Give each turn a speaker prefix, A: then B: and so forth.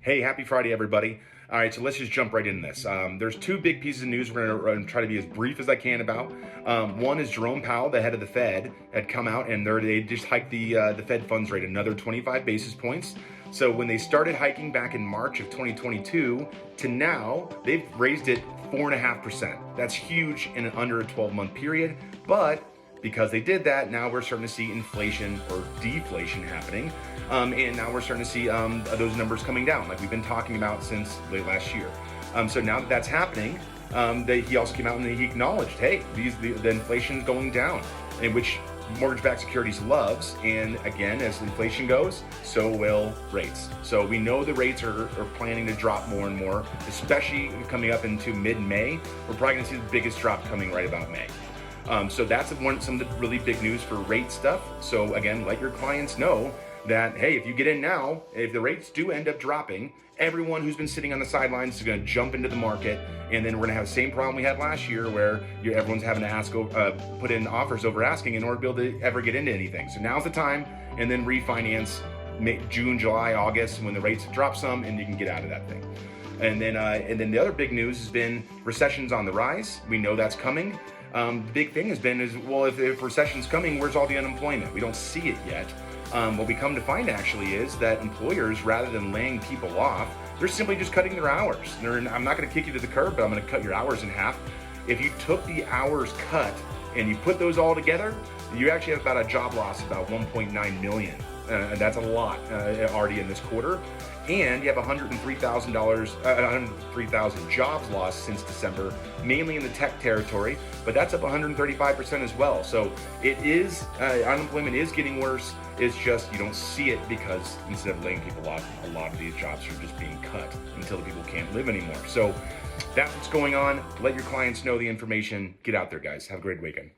A: Hey, happy Friday, everybody. All right, so let's just jump right into this. There's two big pieces of news we're going to try to be as brief as I can about. One is Jerome Powell, the head of the Fed, had come out and they just hiked the Fed funds rate another 25 basis points. So when they started hiking back in March of 2022 to now, they've raised it 4.5%. That's huge in under a 12-month period, but because they did that, now we're starting to see inflation or deflation happening. And now we're starting to see those numbers coming down, like we've been talking about since late last year. So now that that's happening, he also came out and he acknowledged, hey, the inflation is going down, in which mortgage-backed securities loves. And again, as inflation goes, so will rates. So we know the rates are planning to drop more and more, especially coming up into mid-May. We're probably going to see the biggest drop coming right about May. So that's some of the really big news for rate stuff. So again, let your clients know that, hey, if you get in now, if the rates do end up dropping, everyone who's been sitting on the sidelines is going to jump into the market, and then we're going to have the same problem we had last year where everyone's having to put in offers over asking in order to be able to ever get into anything. So now's the time, and then refinance June, July, August, when the rates drop some, and you can get out of that thing. And then the other big news has been recession's on the rise. We know that's coming. The big thing has been well, if recession's coming, where's all the unemployment? We don't see it yet. What we come to find actually is that employers, rather than laying people off, they're simply just cutting their hours. I'm not going to kick you to the curb, but I'm going to cut your hours in half. If you took the hours cut and you put those all together, you actually have about a job loss of about 1.9 million. That's a lot already in this quarter. And you have $103,000 jobs lost since December, mainly in the tech territory, but that's up 135% as well. So it is, unemployment is getting worse. It's just you don't see it because instead of laying people off, a lot of these jobs are just being cut until the people can't live anymore. So that's what's going on. Let your clients know the information. Get out there, guys. Have a great weekend.